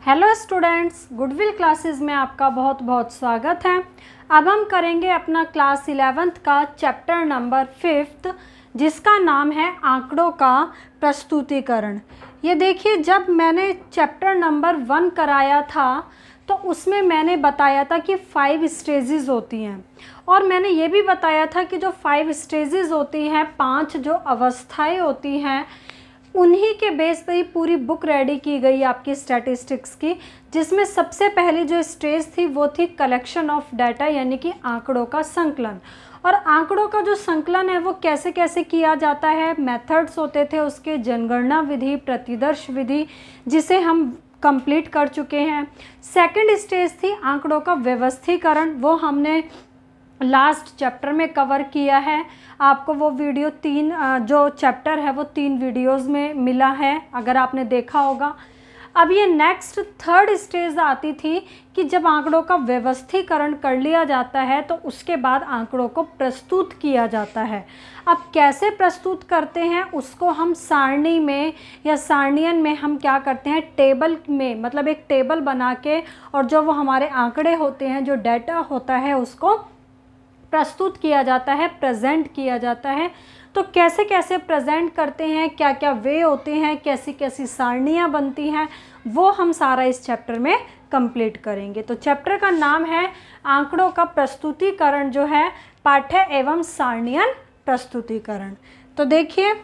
Hello students, goodwill classes में आपका बहुत बहुत स्वागत है। अब हम करेंगे अपना क्लास 11th का चैप्टर नंबर 5 जिसका नाम है आंकड़ों का प्रस्तुतिकरण। ये देखिए, जब मैंने चैप्टर नंबर 1 कराया था तो उसमें मैंने बताया था कि 5 स्टेजेस होती हैं और मैंने ये भी बताया था कि जो 5 स्टेजेस होती हैं, 5 जो अवस्थाएं होती हैं, उन्हीं के बेस पर ही पूरी बुक रेडी की गई आपकी स्टैटिस्टिक्स की, जिसमें सबसे पहली जो स्टेज थी वो थी कलेक्शन ऑफ डाटा, यानी कि आंकड़ों का संकलन। और आंकड़ों का जो संकलन है वो कैसे कैसे किया जाता है, मेथड्स होते थे उसके, जनगणना विधि, प्रतिदर्श विधि, जिसे हम कंप्लीट कर चुके हैं। सेकंड स्टेज थी आंकड़ों का व्यवस्थीकरण, वो हमने लास्ट चैप्टर में कवर किया है। आपको वो वीडियो 3 जो चैप्टर है वो 3 वीडियोस में मिला है, अगर आपने देखा होगा। अब ये नेक्स्ट थर्ड स्टेज आती थी कि जब आंकड़ों का व्यवस्थीकरण कर लिया जाता है तो उसके बाद आंकड़ों को प्रस्तुत किया जाता है। अब कैसे प्रस्तुत करते हैं उसको हम सारणी में या सारणियन में हम क्या करते हैं, टेबल में, मतलब एक टेबल बना के, और जो वो हमारे आंकड़े होते हैं, जो डाटा होता है, उसको प्रस्तुत किया जाता है, प्रेजेंट किया जाता है। तो कैसे कैसे प्रेजेंट करते हैं, क्या क्या वे होते हैं, कैसी कैसी सारणियाँ बनती हैं, वो हम सारा इस चैप्टर में कंप्लीट करेंगे। तो चैप्टर का नाम है आंकड़ों का प्रस्तुतिकरण, जो है पाठ्य एवं सारणियन प्रस्तुतिकरण। तो देखिए,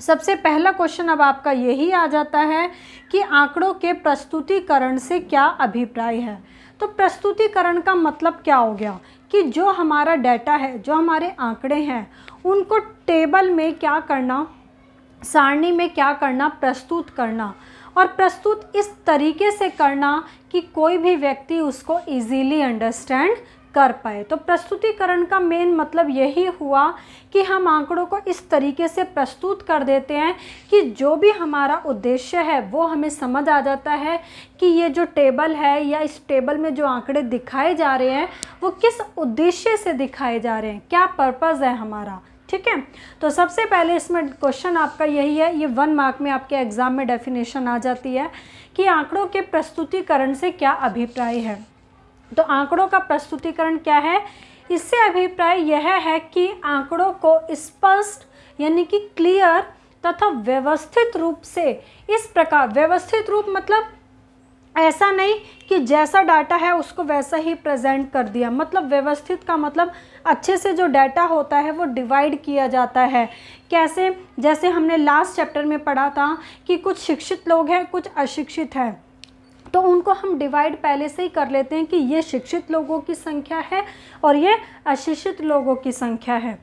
सबसे पहला क्वेश्चन अब आपका यही आ जाता है कि आंकड़ों के प्रस्तुतिकरण से क्या अभिप्राय है। तो प्रस्तुतिकरण का मतलब क्या हो गया कि जो हमारा डाटा है, जो हमारे आंकड़े हैं, उनको टेबल में क्या करना, सारणी में क्या करना, प्रस्तुत करना, और प्रस्तुत इस तरीके से करना कि कोई भी व्यक्ति उसको इजीली अंडरस्टैंड कर पाए। तो प्रस्तुतिकरण का मेन मतलब यही हुआ कि हम आंकड़ों को इस तरीके से प्रस्तुत कर देते हैं कि जो भी हमारा उद्देश्य है वो हमें समझ आ जाता है कि ये जो टेबल है या इस टेबल में जो आंकड़े दिखाए जा रहे हैं वो किस उद्देश्य से दिखाए जा रहे हैं, क्या पर्पज़ है हमारा। ठीक है, तो सबसे पहले इसमें क्वेश्चन आपका यही है, ये 1 मार्क में आपके एग्ज़ाम में डेफिनेशन आ जाती है कि आंकड़ों के प्रस्तुतिकरण से क्या अभिप्राय है। तो आंकड़ों का प्रस्तुतिकरण क्या है, इससे अभिप्राय यह है कि आंकड़ों को स्पष्ट यानी कि क्लियर तथा व्यवस्थित रूप से, इस प्रकार, व्यवस्थित रूप मतलब ऐसा नहीं कि जैसा डाटा है उसको वैसा ही प्रेजेंट कर दिया, मतलब व्यवस्थित का मतलब अच्छे से जो डाटा होता है वो डिवाइड किया जाता है। कैसे, जैसे हमने लास्ट चैप्टर में पढ़ा था कि कुछ शिक्षित लोग हैं, कुछ अशिक्षित हैं, तो उनको हम डिवाइड पहले से ही कर लेते हैं कि ये शिक्षित लोगों की संख्या है और ये अशिक्षित लोगों की संख्या है।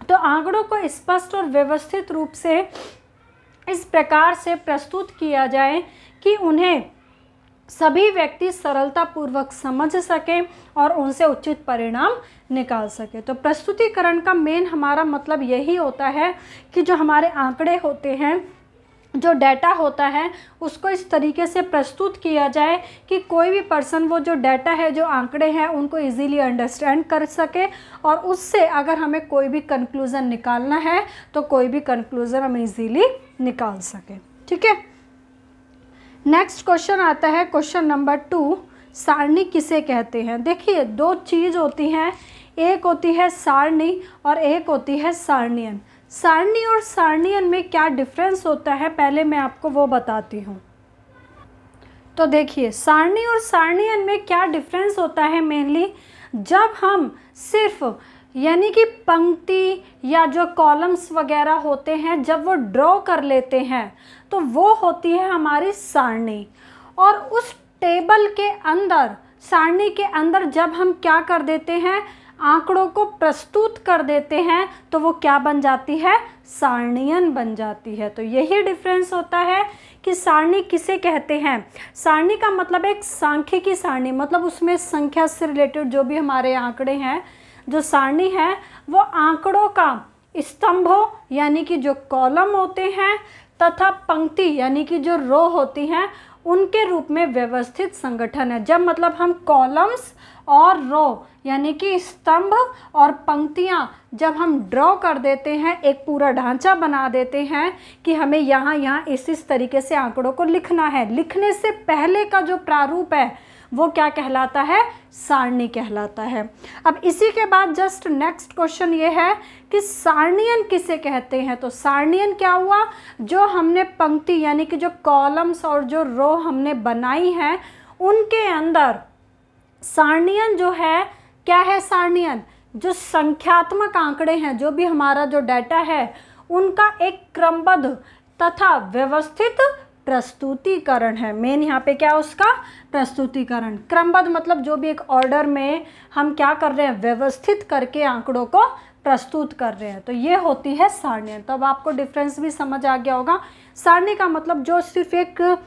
तो आंकड़ों को स्पष्ट और व्यवस्थित रूप से इस प्रकार से प्रस्तुत किया जाए कि उन्हें सभी व्यक्ति सरलतापूर्वक समझ सकें और उनसे उचित परिणाम निकाल सके। तो प्रस्तुतिकरण का मेन हमारा मतलब यही होता है कि जो हमारे आंकड़े होते हैं, जो डाटा होता है, उसको इस तरीके से प्रस्तुत किया जाए कि कोई भी पर्सन वो जो डाटा है, जो आंकड़े हैं, उनको इजीली अंडरस्टैंड कर सके और उससे अगर हमें कोई भी कंक्लूज़न निकालना है तो कोई भी कंक्लूज़न हम इजीली निकाल सके। ठीक है, नेक्स्ट क्वेश्चन आता है क्वेश्चन नंबर 2, सारणी किसे कहते हैं। देखिए, 2 चीज़ होती हैं, एक होती है सारणी और एक होती है सारणियन। सारणी और सारणियन में क्या डिफरेंस होता है, पहले मैं आपको वो बताती हूँ। तो देखिए, सारणी और सारणियन में क्या डिफरेंस होता है, मेनली जब हम सिर्फ यानी कि पंक्ति या जो कॉलम्स वगैरह होते हैं, जब वो ड्रॉ कर लेते हैं तो वो होती है हमारी सारणी। और उस टेबल के अंदर, सारणी के अंदर जब हम क्या कर देते हैं, आंकड़ों को प्रस्तुत कर देते हैं, तो वो क्या बन जाती है, सारणियन बन जाती है। तो यही डिफरेंस होता है कि सारणी किसे कहते हैं। सारणी का मतलब एक सांख्यिकी सारणी, मतलब उसमें संख्या से रिलेटेड जो भी हमारे आंकड़े हैं, जो सारणी है वो आंकड़ों का स्तंभों यानी कि जो कॉलम होते हैं तथा पंक्ति यानी कि जो रो होती हैं, उनके रूप में व्यवस्थित संगठन है। जब मतलब हम कॉलम्स और रो यानी कि स्तंभ और पंक्तियां जब हम ड्रॉ कर देते हैं, एक पूरा ढांचा बना देते हैं कि हमें यहाँ इस तरीके से आंकड़ों को लिखना है, लिखने से पहले का जो प्रारूप है वो क्या कहलाता है? सारणी कहलाता है। अब इसी के बाद जस्ट नेक्स्ट क्वेश्चन ये है कि सारणियन किसे कहते हैं? तो सारणियन क्या हुआ? जो हमने पंक्ति यानी कि जो कॉलम्स और जो रो हमने बनाई हैं उनके अंदर सारणियन जो है, क्या है सारणियन? जो संख्यात्मक आंकड़े हैं, जो भी हमारा जो डाटा है उनका एक क्रमबद्ध तथा व्यवस्थित प्रस्तुतिकरण है। मेन यहाँ पे क्या है उसका? प्रस्तुतिकरण। क्रमबद्ध मतलब जो भी एक ऑर्डर में हम क्या कर रहे हैं, व्यवस्थित करके आंकड़ों को प्रस्तुत कर रहे हैं, तो ये होती है सारणियन। तो अब आपको डिफरेंस भी समझ आ गया होगा। सारणी का मतलब जो सिर्फ एक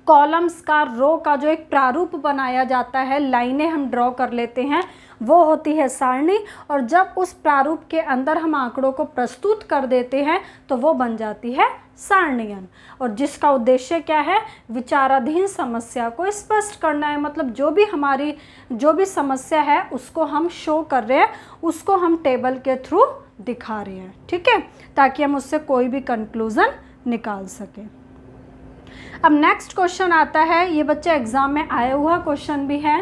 कॉलम्स का, रो का जो एक प्रारूप बनाया जाता है, लाइनें हम ड्रॉ कर लेते हैं, वो होती है सारणी। और जब उस प्रारूप के अंदर हम आंकड़ों को प्रस्तुत कर देते हैं तो वो बन जाती है सारणियन। और जिसका उद्देश्य क्या है? विचाराधीन समस्या को स्पष्ट करना है। मतलब जो भी हमारी जो भी समस्या है उसको हम शो कर रहे हैं, उसको हम टेबल के थ्रू दिखा रहे हैं, ठीक है, ताकि हम उससे कोई भी कंक्लूजन निकाल सकें। अब नेक्स्ट क्वेश्चन आता है, ये बच्चे एग्जाम में आया हुआ क्वेश्चन भी है।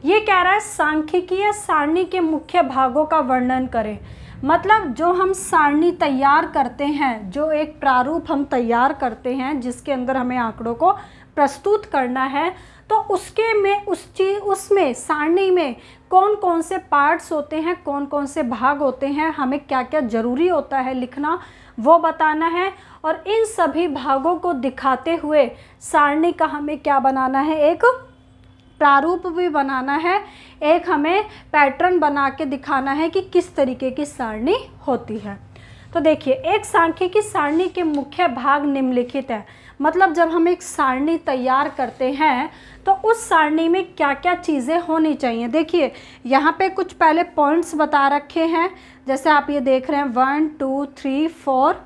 ये कह रहा है सांख्यिकीय सारणी के मुख्य भागों का वर्णन करें। मतलब जो हम सारणी तैयार करते हैं, जो एक प्रारूप हम तैयार करते हैं जिसके अंदर हमें आंकड़ों को प्रस्तुत करना है, तो उसके में उसमें सारणी में कौन कौन से पार्ट्स होते हैं, कौन कौन से भाग होते हैं, हमें क्या क्या ज़रूरी होता है लिखना, वो बताना है। और इन सभी भागों को दिखाते हुए सारणी का हमें क्या बनाना है? एक प्रारूप भी बनाना है, एक हमें पैटर्न बना के दिखाना है कि किस तरीके की सारणी होती है। तो देखिए, एक सांख्यिकी सारणी के मुख्य भाग निम्नलिखित है। मतलब जब हम एक सारणी तैयार करते हैं तो उस सारणी में क्या क्या चीज़ें होनी चाहिए। देखिए यहाँ पे कुछ पहले पॉइंट्स बता रखे हैं, जैसे आप ये देख रहे हैं 1 2 3 4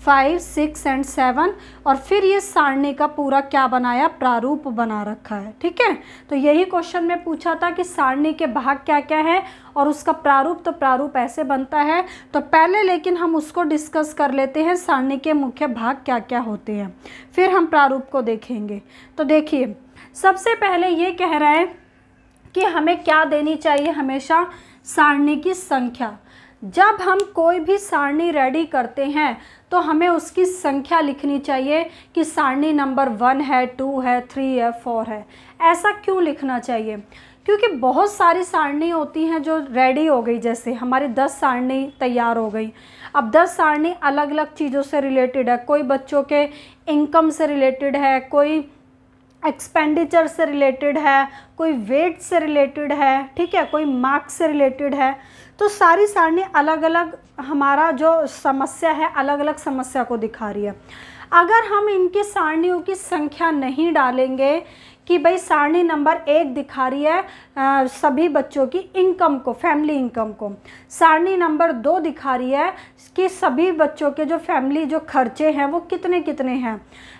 5 6 एंड 7, और फिर ये सारणी का पूरा क्या बनाया? प्रारूप बना रखा है, ठीक है। तो यही क्वेश्चन में पूछा था कि सारणी के भाग क्या क्या है और उसका प्रारूप, तो प्रारूप ऐसे बनता है। तो पहले लेकिन हम उसको डिस्कस कर लेते हैं, सारणी के मुख्य भाग क्या क्या होते हैं, फिर हम प्रारूप को देखेंगे। तो देखिए, सबसे पहले ये कह रहा है कि हमें क्या देनी चाहिए? हमेशा सारणी की संख्या। जब हम कोई भी सारणी रेडी करते हैं तो हमें उसकी संख्या लिखनी चाहिए कि सारणी नंबर 1 है, 2 है, 3 है, 4 है। ऐसा क्यों लिखना चाहिए? क्योंकि बहुत सारी सारणी होती हैं जो रेडी हो गई, जैसे हमारी 10 सारणी तैयार हो गई। अब 10 सारणी अलग अलग चीज़ों से रिलेटेड है, कोई बच्चों के इनकम से रिलेटेड है, कोई एक्सपेंडिचर से रिलेटेड है, कोई वेट से रिलेटेड है, ठीक है, कोई मार्क्स से रिलेटेड है। तो सारी सारणी अलग अलग हमारा जो समस्या है, अलग अलग समस्या को दिखा रही है। अगर हम इनकी सारणियों की संख्या नहीं डालेंगे कि भाई सारणी नंबर 1 दिखा रही है सभी बच्चों की इनकम को, फैमिली इनकम को, सारणी नंबर 2 दिखा रही है कि सभी बच्चों के जो फैमिली जो खर्चे हैं वो कितने कितने हैं,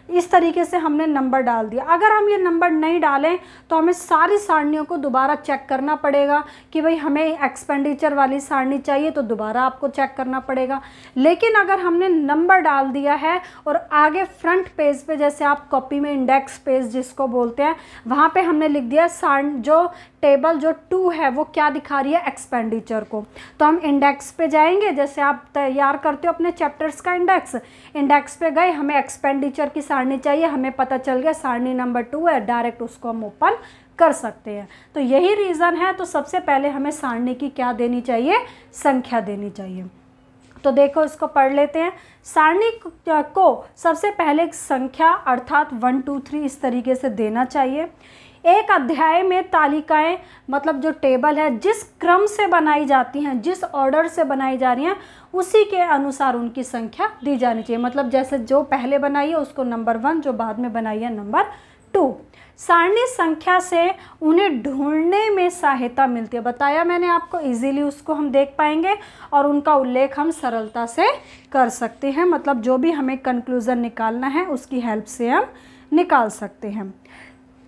इस तरीके से हमने नंबर डाल दिया। अगर हम ये नंबर नहीं डालें तो हमें सारी सारणियों को दोबारा चेक करना पड़ेगा कि भाई हमें एक्सपेंडिचर वाली सारणी चाहिए, तो दोबारा आपको चेक करना पड़ेगा। लेकिन अगर हमने नंबर डाल दिया है और आगे फ्रंट पेज पे, जैसे आप कॉपी में इंडेक्स पेज जिसको बोलते हैं, वहाँ पे हमने लिख दिया जो टेबल जो 2 है वो क्या दिखा रही है? एक्सपेंडिचर को। तो हम इंडेक्स पे जाएंगे, जैसे आप तैयार करते हो अपने चैप्टर्स का इंडेक्स पे गए, हमें एक्सपेंडिचर की सारणी चाहिए, हमें पता चल गया सारणी नंबर 2 है, डायरेक्ट उसको हम ओपन कर सकते हैं। तो यही रीज़न है। तो सबसे पहले हमें सारणी की क्या देनी चाहिए? संख्या देनी चाहिए। तो देखो इसको पढ़ लेते हैं। सारणी को सबसे पहले एक संख्या अर्थात 1 2 3 इस तरीके से देना चाहिए। एक अध्याय में तालिकाएं मतलब जो टेबल है जिस क्रम से बनाई जाती हैं, जिस ऑर्डर से बनाई जा रही हैं, उसी के अनुसार उनकी संख्या दी जानी चाहिए। मतलब जैसे जो पहले बनाई है उसको नंबर 1, जो बाद में बनाई है नंबर 2। सारणी संख्या से उन्हें ढूंढने में सहायता मिलती है। बताया मैंने आपको, इजीली उसको हम देख पाएंगे और उनका उल्लेख हम सरलता से कर सकते हैं। मतलब जो भी हमें कंक्लूज़न निकालना है उसकी हेल्प से हम निकाल सकते हैं।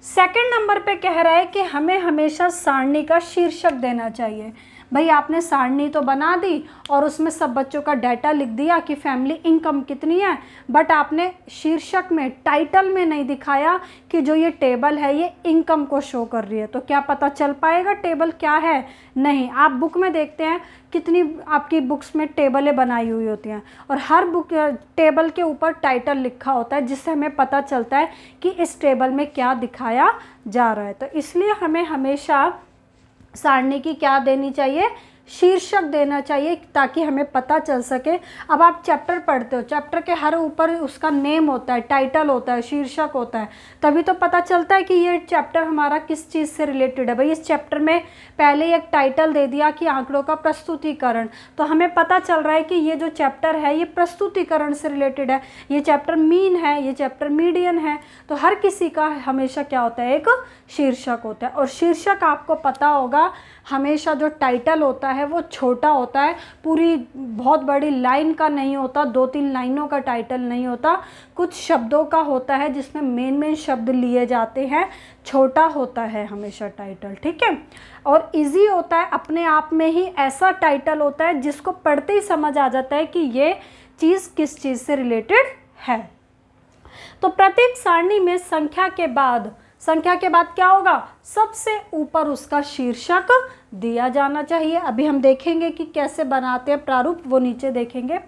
सेकंड नंबर पे कह रहा है कि हमें हमेशा सारणी का शीर्षक देना चाहिए। भाई आपने सारणी तो बना दी और उसमें सब बच्चों का डाटा लिख दिया कि फैमिली इनकम कितनी है, बट आपने शीर्षक में, टाइटल में नहीं दिखाया कि जो ये टेबल है ये इनकम को शो कर रही है। तो क्या पता चल पाएगा टेबल क्या है? नहीं। आप बुक में देखते हैं कितनी आपकी बुक्स में टेबलें बनाई हुई होती हैं और हर बुक टेबल के ऊपर टाइटल लिखा होता है, जिससे हमें पता चलता है कि इस टेबल में क्या दिखाया जा रहा है। तो इसलिए हमें हमेशा सारणी की क्या देनी चाहिए? शीर्षक देना चाहिए, ताकि हमें पता चल सके। अब आप चैप्टर पढ़ते हो, चैप्टर के हर ऊपर उसका नेम होता है, टाइटल होता है, शीर्षक होता है, तभी तो पता चलता है कि ये चैप्टर हमारा किस चीज़ से रिलेटेड है। भाई इस चैप्टर में पहले एक टाइटल दे दिया कि आंकड़ों का प्रस्तुतिकरण, तो हमें पता चल रहा है कि ये जो चैप्टर है ये प्रस्तुतिकरण से रिलेटेड है, ये चैप्टर मीन है, ये चैप्टर मीडियन है। तो हर किसी का हमेशा क्या होता है? एक शीर्षक होता है। और शीर्षक आपको पता होगा हमेशा जो टाइटल होता है वो छोटा होता है, पूरी बहुत बड़ी लाइन का नहीं होता, 2-3 लाइनों का टाइटल नहीं होता, कुछ शब्दों का होता है जिसमें मेन शब्द लिए जाते हैं, छोटा होता है हमेशा टाइटल, ठीक है। और इजी होता है, अपने आप में ही ऐसा टाइटल होता है जिसको पढ़ते ही समझ आ जाता है कि ये चीज़ किस चीज़ से रिलेटेड है। तो प्रत्येक सारणी में संख्या के बाद क्या होगा? सबसे ऊपर उसका शीर्षक दिया जाना चाहिए। अभी हम देखेंगे कि कैसे बनाते हैं प्रारूप, वो नीचे देखेंगे।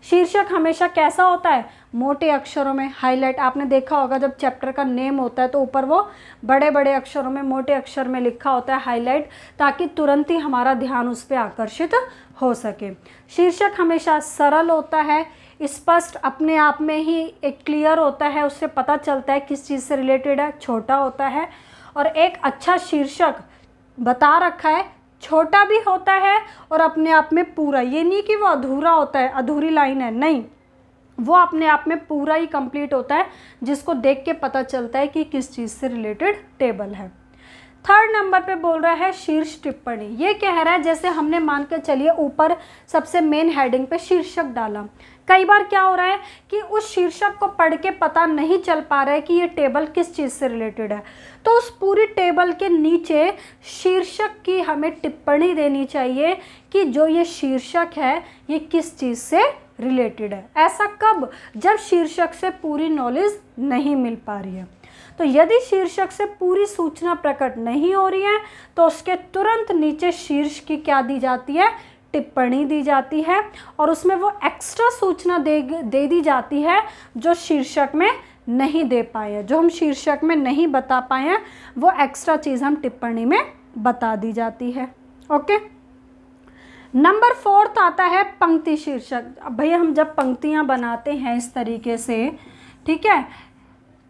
शीर्षक हमेशा कैसा होता है? मोटे अक्षरों में हाईलाइट। आपने देखा होगा जब चैप्टर का नेम होता है तो ऊपर वो बड़े बड़े अक्षरों में, मोटे अक्षर में लिखा होता है हाईलाइट, ताकि तुरंत ही हमारा ध्यान उस पर आकर्षित हो सके। शीर्षक हमेशा सरल होता है, स्पष्ट, अपने आप में ही एक क्लियर होता है, उससे पता चलता है किस चीज़ से रिलेटेड है, छोटा होता है। और एक अच्छा शीर्षक बता रखा है, छोटा भी होता है और अपने आप में पूरा, ये नहीं कि वो अधूरा होता है, अधूरी लाइन है, नहीं, वो अपने आप में पूरा ही कंप्लीट होता है, जिसको देख के पता चलता है कि किस चीज़ से रिलेटेड टेबल है। थर्ड नंबर पे बोल रहा है शीर्ष टिप्पणी। ये कह रहा है जैसे हमने मान के चलिए ऊपर सबसे मेन हेडिंग पे शीर्षक डाला, कई बार क्या हो रहा है कि उस शीर्षक को पढ़ के पता नहीं चल पा रहा है कि ये टेबल किस चीज़ से रिलेटेड है, तो उस पूरी टेबल के नीचे शीर्षक की हमें टिप्पणी देनी चाहिए कि जो ये शीर्षक है ये किस चीज़ से रिलेटेड है। ऐसा कब? जब शीर्षक से पूरी नॉलेज नहीं मिल पा रही है। तो यदि शीर्षक से पूरी सूचना प्रकट नहीं हो रही है तो उसके तुरंत नीचे शीर्ष की क्या दी जाती है? टिप्पणी दी जाती है, और उसमें वो एक्स्ट्रा सूचना दे दी जाती है जो शीर्षक में नहीं दे पाए हैं, जो हम शीर्षक में नहीं बता पाए हैं, वो एक्स्ट्रा चीज़ हम टिप्पणी में बता दी जाती है। ओके। नंबर 4 आता है पंक्ति शीर्षक। अब भैया हम जब पंक्तियां बनाते हैं इस तरीके से, ठीक है,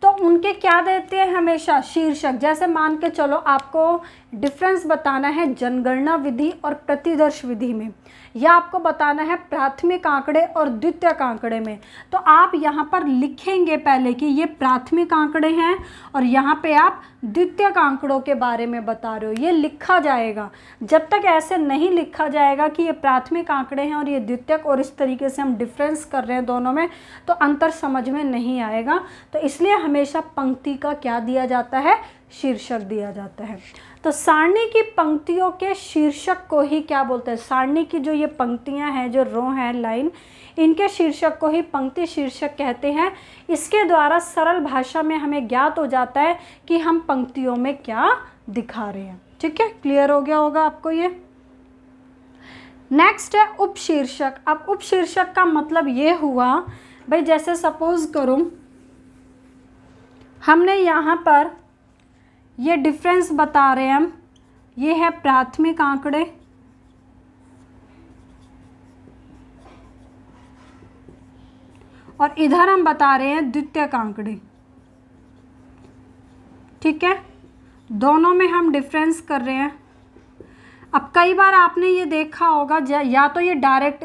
तो उनके क्या देते हैं? हमेशा शीर्षक। जैसे मान के चलो आपको डिफरेंस बताना है जनगणना विधि और प्रतिदर्श विधि में, या आपको बताना है प्राथमिक आंकड़े और द्वितीयक आंकड़े में, तो आप यहाँ पर लिखेंगे पहले कि ये प्राथमिक आंकड़े हैं और यहाँ पे आप द्वितीयक आंकड़ों के बारे में बता रहे हो, ये लिखा जाएगा। जब तक ऐसे नहीं लिखा जाएगा कि ये प्राथमिक आंकड़े हैं और ये द्वितीयक, और इस तरीके से हम डिफरेंस कर रहे हैं दोनों में, तो अंतर समझ में नहीं आएगा। तो इसलिए हमेशा पंक्ति का क्या दिया जाता है? शीर्षक दिया जाता है। तो सारणी की पंक्तियों के शीर्षक को ही क्या बोलते हैं? सारणी की जो ये पंक्तियां हैं, जो रो हैं, लाइन, इनके शीर्षक को ही पंक्ति शीर्षक कहते हैं। इसके द्वारा सरल भाषा में हमें ज्ञात हो जाता है कि हम पंक्तियों में क्या दिखा रहे हैं। ठीक है, क्लियर हो गया होगा आपको ये। नेक्स्ट है उपशीर्षक। अब उपशीर्षक का मतलब ये हुआ, भाई जैसे सपोज करो हमने यहाँ पर ये डिफरेंस बता रहे हैं हम, ये है प्राथमिक आंकड़े और इधर हम बता रहे हैं द्वितीयक आंकड़े। ठीक है, दोनों में हम डिफरेंस कर रहे हैं। अब कई बार आपने ये देखा होगा, या तो ये डायरेक्ट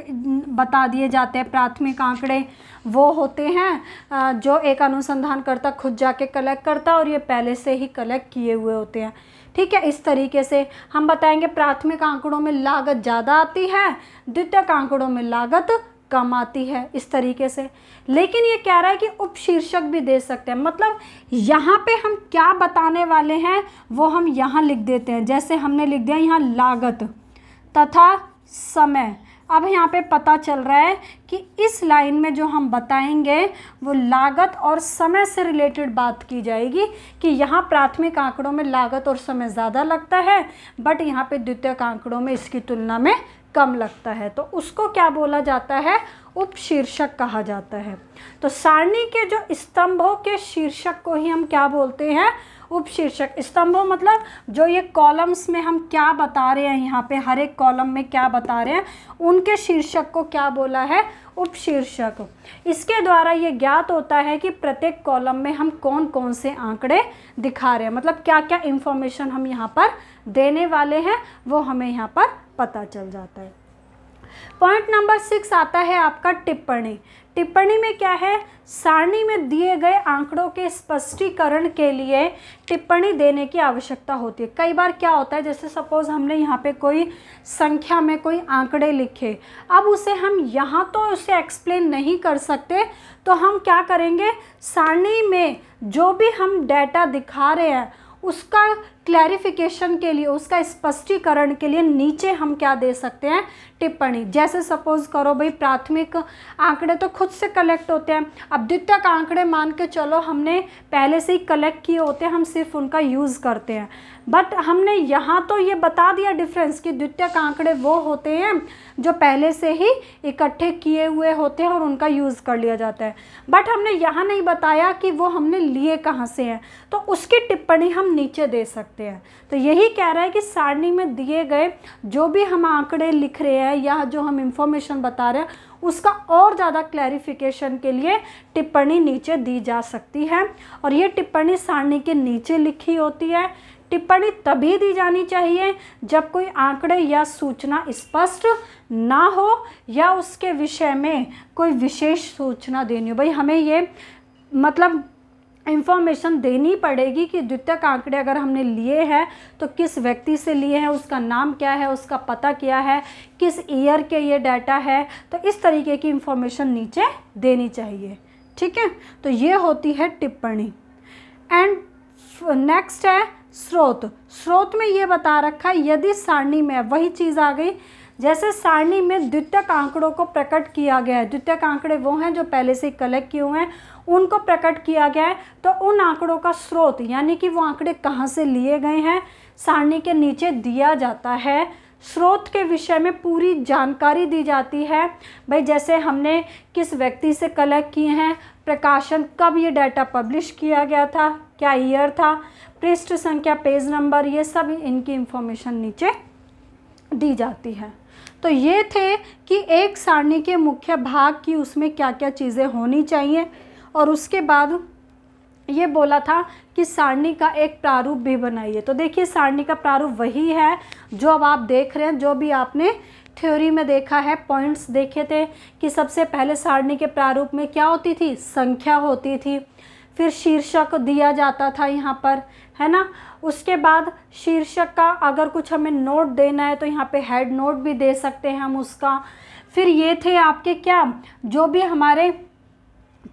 बता दिए जाते हैं, प्राथमिक आंकड़े वो होते हैं जो एक अनुसंधानकर्ता खुद जाके कलेक्ट करता है और ये पहले से ही कलेक्ट किए हुए होते हैं। ठीक है, इस तरीके से हम बताएंगे प्राथमिक आंकड़ों में लागत ज़्यादा आती है, द्वितीयक आंकड़ों में लागत कम आती है, इस तरीके से। लेकिन ये कह रहा है कि उपशीर्षक भी दे सकते हैं, मतलब यहाँ पे हम क्या बताने वाले हैं वो हम यहाँ लिख देते हैं। जैसे हमने लिख दिया यहाँ लागत तथा समय। अब यहाँ पे पता चल रहा है कि इस लाइन में जो हम बताएंगे वो लागत और समय से रिलेटेड बात की जाएगी, कि यहाँ प्राथमिक आंकड़ों में लागत और समय ज़्यादा लगता है, बट यहाँ पे द्वितीयक आंकड़ों में इसकी तुलना में कम लगता है। तो उसको क्या बोला जाता है, उपशीर्षक कहा जाता है। तो सारणी के जो स्तंभों के शीर्षक को ही हम क्या बोलते हैं, उपशीर्षक। स्तंभों मतलब जो ये कॉलम्स में हम क्या बता रहे हैं, यहाँ पे हर एक कॉलम में क्या बता रहे हैं, उनके शीर्षक को क्या बोला है, उपशीर्षक। इसके द्वारा ये ज्ञात होता है कि प्रत्येक कॉलम में हम कौन कौन से आंकड़े दिखा रहे हैं, मतलब क्या क्या इंफॉर्मेशन हम यहाँ पर देने वाले हैं वो हमें यहाँ पर पता चल जाता है। पॉइंट नंबर 6 आता है आपका टिप्पणी। टिप्पणी में क्या है, सारणी में दिए गए आंकड़ों के स्पष्टीकरण के लिए टिप्पणी देने की आवश्यकता होती है। कई बार क्या होता है, जैसे सपोज हमने यहाँ पे कोई संख्या में कोई आंकड़े लिखे, अब उसे हम यहाँ तो उसे एक्सप्लेन नहीं कर सकते, तो हम क्या करेंगे, सारणी में जो भी हम डाटा दिखा रहे हैं उसका क्लैरिफिकेशन के लिए, उसका स्पष्टीकरण के लिए नीचे हम क्या दे सकते हैं, टिप्पणी। जैसे सपोज करो भाई, प्राथमिक आंकड़े तो खुद से कलेक्ट होते हैं, अब द्वितीयक आंकड़े मान के चलो हमने पहले से ही कलेक्ट किए होते हैं, हम सिर्फ उनका यूज़ करते हैं, बट हमने यहाँ तो ये बता दिया डिफरेंस कि द्वितीयक आंकड़े वो होते हैं जो पहले से ही इकट्ठे किए हुए होते हैं और उनका यूज़ कर लिया जाता है, बट हमने यहाँ नहीं बताया कि वो हमने लिए कहाँ से हैं, तो उसकी टिप्पणी हम नीचे दे सकते हैं। तो यही कह रहा है कि सारणी में दिए गए जो भी हम आंकड़े लिख रहे हैं या जो हम इंफॉर्मेशन बता रहे हैं उसका और ज़्यादा क्लैरिफिकेशन के लिए टिप्पणी नीचे दी जा सकती है, और ये टिप्पणी सारणी के नीचे लिखी होती है। टिप्पणी तभी दी जानी चाहिए जब कोई आंकड़े या सूचना स्पष्ट ना हो या उसके विषय में कोई विशेष सूचना देनी हो। भाई हमें ये मतलब इंफॉर्मेशन देनी पड़ेगी कि द्वितीयक आंकड़े अगर हमने लिए हैं तो किस व्यक्ति से लिए हैं, उसका नाम क्या है, उसका पता क्या है, किस ईयर के ये डाटा है, तो इस तरीके की इंफॉर्मेशन नीचे देनी चाहिए। ठीक है, तो ये होती है टिप्पणी। एंड नेक्स्ट है स्रोत। स्रोत में ये बता रखा है यदि सारणी में, वही चीज़ आ गई, जैसे सारणी में द्वितीयक आंकड़ों को प्रकट किया गया है, द्वितीयक आंकड़े वो हैं जो पहले से कलेक्ट किए हुए हैं, उनको प्रकट किया गया है, तो उन आंकड़ों का स्रोत यानी कि वो आंकड़े कहाँ से लिए गए हैं सारणी के नीचे दिया जाता है। स्रोत के विषय में पूरी जानकारी दी जाती है। भाई जैसे हमने किस व्यक्ति से कलेक्ट किए हैं, प्रकाशन, कब ये डाटा पब्लिश किया गया था, क्या ईयर था, पृष्ठ संख्या, पेज नंबर, ये सब इनकी इंफॉर्मेशन नीचे दी जाती है। तो ये थे कि एक सारणी के मुख्य भाग की उसमें क्या क्या चीज़ें होनी चाहिए, और उसके बाद ये बोला था कि सारणी का एक प्रारूप भी बनाइए। तो देखिए सारणी का प्रारूप वही है जो अब आप देख रहे हैं, जो भी आपने थ्योरी में देखा है, पॉइंट्स देखे थे कि सबसे पहले सारणी के प्रारूप में क्या होती थी, संख्या होती थी, फिर शीर्षक दिया जाता था यहाँ पर, है ना। उसके बाद शीर्षक का अगर कुछ हमें नोट देना है तो यहाँ पे हेड नोट भी दे सकते हैं हम उसका। फिर ये थे आपके क्या, जो भी हमारे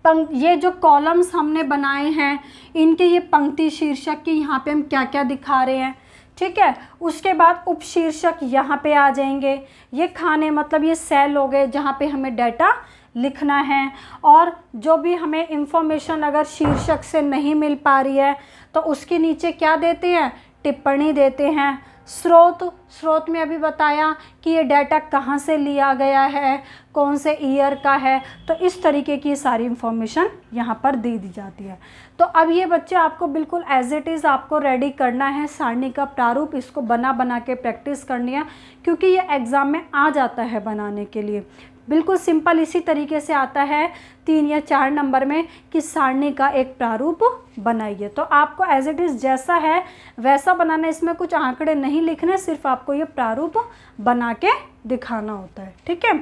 ये जो कॉलम्स हमने बनाए हैं इनके ये पंक्ति शीर्षक की यहाँ पे हम क्या क्या दिखा रहे हैं, ठीक है। उसके बाद उपशीर्षक यहाँ पे आ जाएंगे, ये खाने मतलब ये सेल हो गए जहाँ पे हमें डाटा लिखना है, और जो भी हमें इंफॉर्मेशन अगर शीर्षक से नहीं मिल पा रही है तो उसके नीचे क्या देते हैं, टिप्पणी देते हैं। स्रोत में अभी बताया कि ये डाटा कहाँ से लिया गया है, कौन से ईयर का है, तो इस तरीके की सारी इंफॉर्मेशन यहाँ पर दी जाती है। तो अब ये बच्चे आपको बिल्कुल एज इट इज़ आपको रेडी करना है सारणी का प्रारूप, इसको बना के प्रैक्टिस करनी है, क्योंकि ये एग्ज़ाम में आ जाता है बनाने के लिए। बिल्कुल सिंपल इसी तरीके से आता है 3 या 4 नंबर में कि सारणी का एक प्रारूप बनाइए। तो आपको एज इट इज़ जैसा है वैसा बनाना, इसमें कुछ आंकड़े नहीं लिखने, सिर्फ आपको ये प्रारूप बना के दिखाना होता है, ठीक है।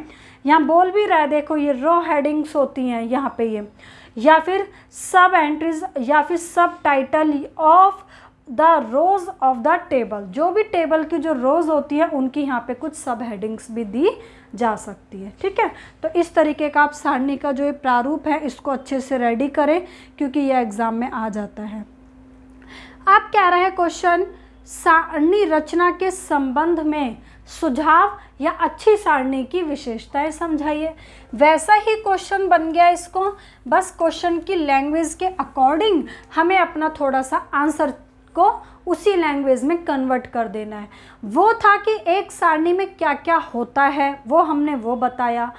यहाँ बोल भी रहा है, देखो ये रो हेडिंग्स होती हैं यहाँ पे ये, या फिर सब एंट्रीज या फिर सब title of the rose of the table, जो भी टेबल की जो रोज होती है उनकी यहाँ पे कुछ सब हेडिंग्स भी दी जा सकती है। ठीक है, तो इस तरीके का आप सारणी का जो ये प्रारूप है इसको अच्छे से रेडी करें, क्योंकि यह एग्जाम में आ जाता है। आप कह रहे हैं क्वेश्चन, सारणी रचना के संबंध में सुझाव या अच्छी सारणी की विशेषताएं समझाइए। वैसा ही क्वेश्चन बन गया इसको, बस क्वेश्चन की लैंग्वेज के अकॉर्डिंग हमें अपना थोड़ा सा आंसर को उसी लैंग्वेज में कन्वर्ट कर देना है। वो था कि एक सारणी में क्या क्या होता है वो हमने वो बताया।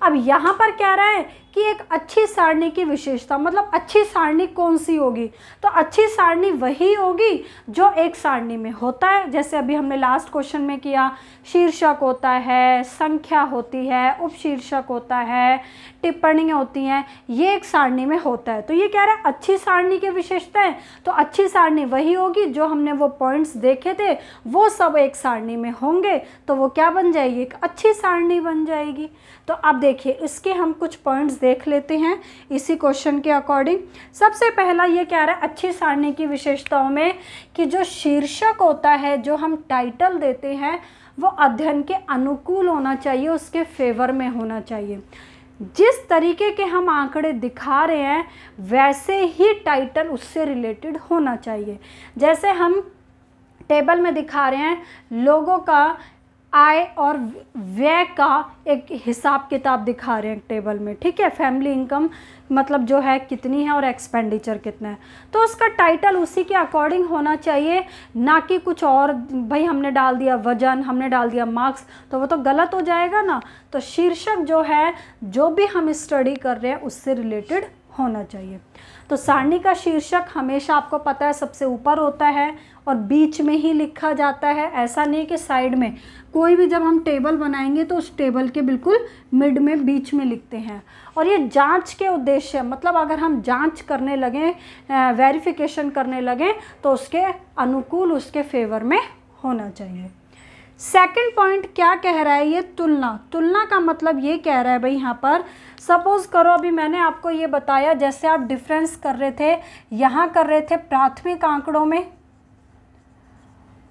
अब यहाँ पर कह रहा है कि एक अच्छी सारणी की विशेषता, मतलब अच्छी सारणी कौन सी होगी, तो अच्छी सारणी वही होगी जो एक सारणी में होता है। जैसे अभी हमने लास्ट क्वेश्चन में किया, शीर्षक होता है, संख्या होती है, उपशीर्षक होता है, टिप्पणियाँ होती हैं, ये एक सारणी में होता है। तो ये कह रहा है अच्छी सारणी की विशेषताएं, तो अच्छी सारणी वही होगी जो हमने वो पॉइंट्स देखे थे वो सब एक सारणी में होंगे, तो वो क्या बन जाएगी, एक अच्छी सारणी बन जाएगी। तो अब देखिए इसके हम कुछ पॉइंट्स देख लेते हैं इसी क्वेश्चन के अकॉर्डिंग। सबसे पहला ये कह रहा है अच्छी सारणी की विशेषताओं में कि जो शीर्षक होता है, जो हम टाइटल देते हैं, वो अध्ययन के अनुकूल होना चाहिए, उसके फेवर में होना चाहिए। जिस तरीके के हम आंकड़े दिखा रहे हैं वैसे ही टाइटल उससे रिलेटेड होना चाहिए। जैसे हम टेबल में दिखा रहे हैं लोगों का आय और व्यय का एक हिसाब किताब दिखा रहे हैं टेबल में, ठीक है, फैमिली इनकम मतलब जो है कितनी है और एक्सपेंडिचर कितना है, तो उसका टाइटल उसी के अकॉर्डिंग होना चाहिए, ना कि कुछ और। भाई हमने डाल दिया वजन, हमने डाल दिया मार्क्स, तो वो तो गलत हो जाएगा ना। तो शीर्षक जो है, जो भी हम स्टडी कर रहे हैं उससे रिलेटेड होना चाहिए। तो सारणी का शीर्षक हमेशा आपको पता है सबसे ऊपर होता है और बीच में ही लिखा जाता है, ऐसा नहीं कि साइड में। कोई भी जब हम टेबल बनाएंगे तो उस टेबल के बिल्कुल मिड में, बीच में लिखते हैं। और ये जांच के उद्देश्य, मतलब अगर हम जांच करने लगें, वेरिफिकेशन करने लगें, तो उसके अनुकूल, उसके फेवर में होना चाहिए। सेकंड पॉइंट क्या कह रहा है, ये तुलना। तुलना का मतलब ये कह रहा है भाई यहाँ पर सपोज करो, अभी मैंने आपको ये बताया जैसे आप डिफरेंस कर रहे थे, यहाँ कर रहे थे प्राथमिक आंकड़ों में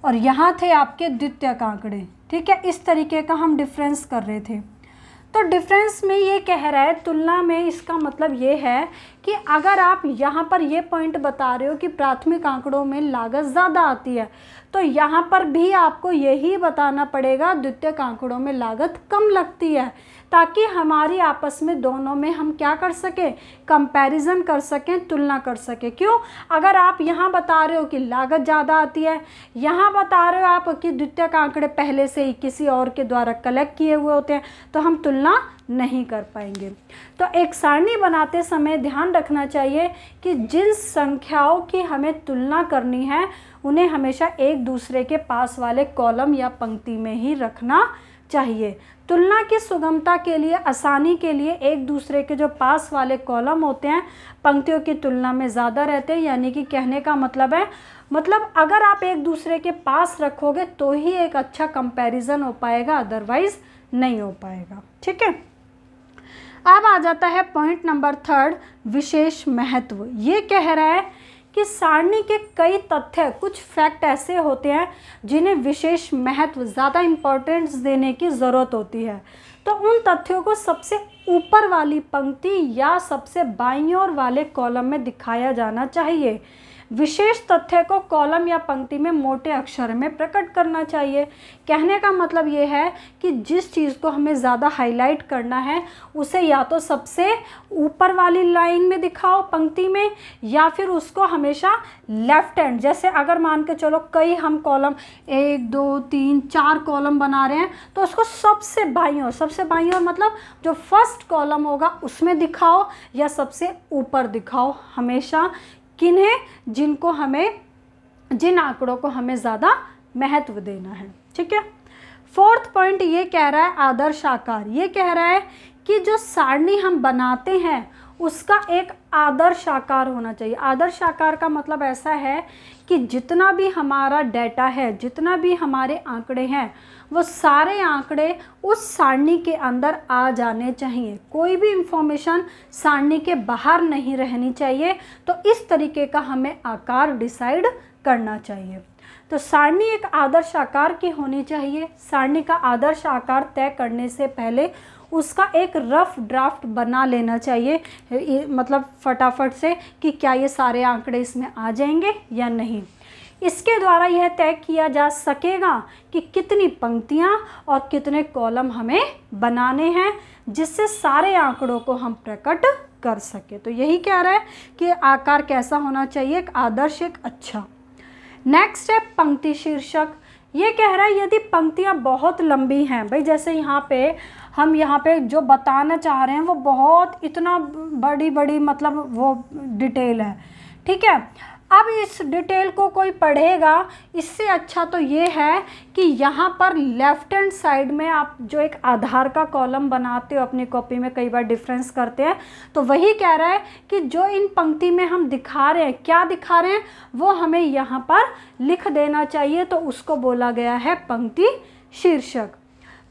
और यहाँ थे आपके द्वितीयक आंकड़े, ठीक है, इस तरीके का हम डिफरेंस कर रहे थे। तो डिफरेंस में ये कह रहा है, तुलना में इसका मतलब ये है कि अगर आप यहाँ पर ये पॉइंट बता रहे हो कि प्राथमिक आंकड़ों में लागत ज़्यादा आती है, तो यहाँ पर भी आपको यही बताना पड़ेगा द्वितीयक आंकड़ों में लागत कम लगती है, ताकि हमारी आपस में दोनों में हम क्या कर सकें, कंपैरिजन कर सकें, तुलना कर सकें। क्यों? अगर आप यहाँ बता रहे हो कि लागत ज़्यादा आती है, यहाँ बता रहे हो आप कि द्वितीयक आंकड़े पहले से ही किसी और के द्वारा कलेक्ट किए हुए होते हैं, तो हम तुलना नहीं कर पाएंगे। तो एक सारणी बनाते समय ध्यान रखना चाहिए कि जिन संख्याओं की हमें तुलना करनी है उन्हें हमेशा एक दूसरे के पास वाले कॉलम या पंक्ति में ही रखना चाहिए। तुलना की सुगमता के लिए, आसानी के लिए एक दूसरे के जो पास वाले कॉलम होते हैं पंक्तियों की तुलना में ज़्यादा रहते हैं। यानी कि कहने का मतलब है, मतलब अगर आप एक दूसरे के पास रखोगे तो ही एक अच्छा कंपैरिजन हो पाएगा, अदरवाइज नहीं हो पाएगा। ठीक है, अब आ जाता है पॉइंट नंबर थर्ड, विशेष महत्व। ये कह रहा है कि सारणी के कई तथ्य, कुछ फैक्ट ऐसे होते हैं जिन्हें विशेष महत्व, ज़्यादा इम्पोर्टेंस देने की ज़रूरत होती है। तो उन तथ्यों को सबसे ऊपर वाली पंक्ति या सबसे बाईं ओर वाले कॉलम में दिखाया जाना चाहिए। विशेष तथ्य को कॉलम या पंक्ति में मोटे अक्षर में प्रकट करना चाहिए। कहने का मतलब ये है कि जिस चीज़ को हमें ज़्यादा हाईलाइट करना है उसे या तो सबसे ऊपर वाली लाइन में दिखाओ पंक्ति में, या फिर उसको हमेशा लेफ्ट हैंड, जैसे अगर मान के चलो कई हम कॉलम 1 2 3 4 कॉलम बना रहे हैं, तो उसको सबसे बाईं ओर, सबसे बाईं ओर मतलब जो फर्स्ट कॉलम होगा उसमें दिखाओ या सबसे ऊपर दिखाओ। हमेशा किन्हें, जिनको हमें, जिन आंकड़ों को हमें ज़्यादा महत्व देना है। ठीक है, फोर्थ पॉइंट ये कह रहा है आदर्श आकार। ये कह रहा है कि जो सारणी हम बनाते हैं उसका एक आदर्श आकार होना चाहिए। आदर्श आकार का मतलब ऐसा है कि जितना भी हमारा डेटा है, जितना भी हमारे आंकड़े हैं, वो सारे आंकड़े उस सारणी के अंदर आ जाने चाहिए। कोई भी इंफॉर्मेशन सारणी के बाहर नहीं रहनी चाहिए। तो इस तरीके का हमें आकार डिसाइड करना चाहिए। तो सारणी एक आदर्श आकार की होनी चाहिए। सारणी का आदर्श आकार तय करने से पहले उसका एक रफ ड्राफ्ट बना लेना चाहिए, मतलब फटाफट से, कि क्या ये सारे आंकड़े इसमें आ जाएंगे या नहीं। इसके द्वारा यह तय किया जा सकेगा कि कितनी पंक्तियां और कितने कॉलम हमें बनाने हैं, जिससे सारे आंकड़ों को हम प्रकट कर सके। तो यही कह रहा है कि आकार कैसा होना चाहिए, एक आदर्श, एक अच्छा। नेक्स्ट है पंक्ति शीर्षक। ये कह रहा है यदि पंक्तियां बहुत लंबी हैं, भाई जैसे हम यहाँ पे जो बताना चाह रहे हैं वो बहुत इतना बड़ी बड़ी मतलब वो डिटेल है, ठीक है। अब इस डिटेल को कोई पढ़ेगा, इससे अच्छा तो ये है कि यहाँ पर लेफ्ट हैंड साइड में आप जो एक आधार का कॉलम बनाते हो अपनी कॉपी में, कई बार डिफरेंस करते हैं, तो वही कह रहा है कि जो इन पंक्ति में हम दिखा रहे हैं, क्या दिखा रहे हैं, वो हमें यहाँ पर लिख देना चाहिए। तो उसको बोला गया है पंक्ति शीर्षक।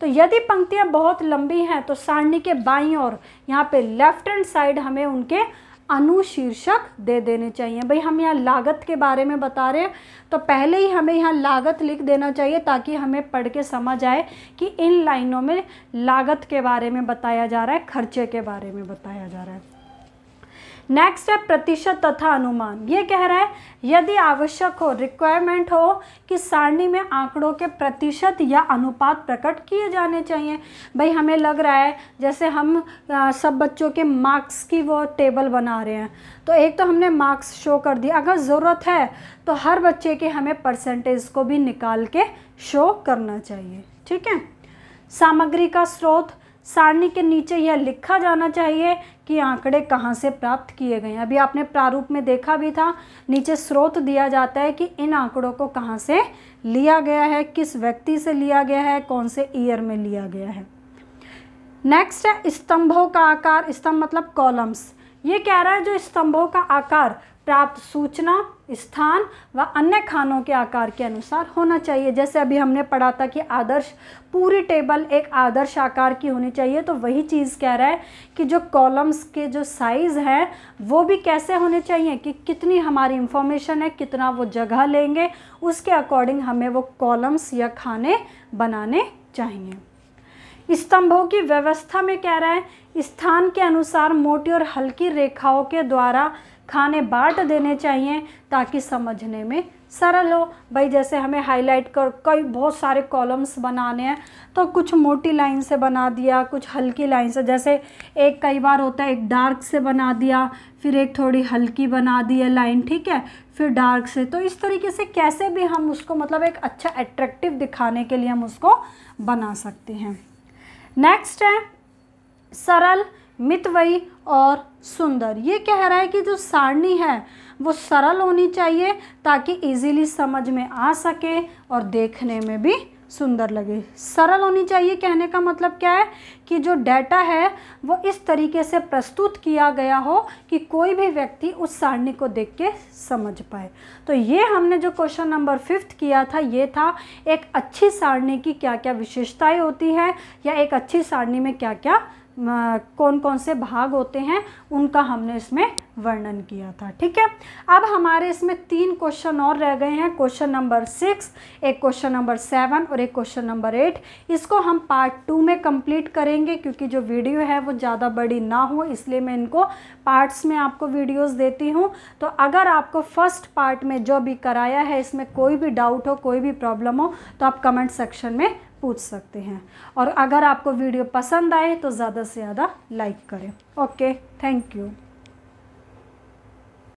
तो यदि पंक्तियाँ बहुत लंबी हैं तो सारणी के बाईं ओर यहाँ पे लेफ्ट हैंड साइड हमें उनके अनुशीर्षक दे देने चाहिए। भाई हम यहाँ लागत के बारे में बता रहे हैं तो पहले ही हमें यहाँ लागत लिख देना चाहिए, ताकि हमें पढ़ के समझ आए कि इन लाइनों में लागत के बारे में बताया जा रहा है, खर्चे के बारे में बताया जा रहा है। नेक्स्ट है प्रतिशत तथा अनुमान। ये कह रहा है यदि आवश्यक हो, रिक्वायरमेंट हो कि सारणी में आंकड़ों के प्रतिशत या अनुपात प्रकट किए जाने चाहिए। भाई हमें लग रहा है जैसे हम सब बच्चों के मार्क्स की वो टेबल बना रहे हैं, तो एक तो हमने मार्क्स शो कर दिया, अगर ज़रूरत है तो हर बच्चे के हमें परसेंटेज को भी निकाल के शो करना चाहिए, ठीक है। सामग्री का स्रोत, सारणी के नीचे यह लिखा जाना चाहिए कि आंकड़े कहाँ से प्राप्त किए गए हैं। अभी आपने प्रारूप में देखा भी था, नीचे स्रोत दिया जाता है कि इन आंकड़ों को कहाँ से लिया गया है, किस व्यक्ति से लिया गया है, कौन से ईयर में लिया गया है। नेक्स्ट है स्तंभों का आकार। स्तंभ मतलब कॉलम्स। ये कह रहा है जो स्तंभों का आकार प्राप्त सूचना, स्थान व अन्य खानों के आकार के अनुसार होना चाहिए। जैसे अभी हमने पढ़ा था कि आदर्श, पूरी टेबल एक आदर्श आकार की होनी चाहिए, तो वही चीज़ कह रहा है कि जो कॉलम्स के जो साइज़ है वो भी कैसे होने चाहिए, कि कितनी हमारी इंफॉर्मेशन है, कितना वो जगह लेंगे, उसके अकॉर्डिंग हमें वो कॉलम्स या खाने बनाने चाहिए। स्तंभों की व्यवस्था में कह रहा है स्थान के अनुसार मोटी और हल्की रेखाओं के द्वारा खाने बांट देने चाहिए ताकि समझने में सरल हो। भाई जैसे हमें हाईलाइट कर कई बहुत सारे कॉलम्स बनाने हैं तो कुछ मोटी लाइन से बना दिया, कुछ हल्की लाइन से, जैसे एक कई बार होता है एक डार्क से बना दिया, फिर एक थोड़ी हल्की बना दी है लाइन, ठीक है, फिर डार्क से। तो इस तरीके से कैसे भी हम उसको मतलब एक अच्छा अट्रैक्टिव दिखाने के लिए हम उसको बना सकते हैं। नेक्स्ट है सरल, मितव्ययी और सुंदर। ये कह रहा है कि जो सारणी है वो सरल होनी चाहिए ताकि इजीली समझ में आ सके और देखने में भी सुंदर लगे। सरल होनी चाहिए कहने का मतलब क्या है कि जो डाटा है वो इस तरीके से प्रस्तुत किया गया हो कि कोई भी व्यक्ति उस सारणी को देख के समझ पाए। तो ये हमने जो क्वेश्चन नंबर 5 किया था ये था एक अच्छी सारणी की क्या क्या विशेषताएं होती है, या एक अच्छी सारणी में क्या क्या कौन कौन से भाग होते हैं उनका हमने इसमें वर्णन किया था, ठीक है। अब हमारे इसमें 3 क्वेश्चन और रह गए हैं, क्वेश्चन नंबर 6, एक क्वेश्चन नंबर 7 और एक क्वेश्चन नंबर 8। इसको हम पार्ट 2 में कंप्लीट करेंगे क्योंकि जो वीडियो है वो ज़्यादा बड़ी ना हो, इसलिए मैं इनको पार्ट्स में आपको वीडियोस देती हूँ। तो अगर आपको फर्स्ट पार्ट में जो भी कराया है इसमें कोई भी डाउट हो, कोई भी प्रॉब्लम हो तो आप कमेंट सेक्शन में पूछ सकते हैं। और अगर आपको वीडियो पसंद आए तो ज़्यादा से ज़्यादा लाइक करें। Okay, thank you.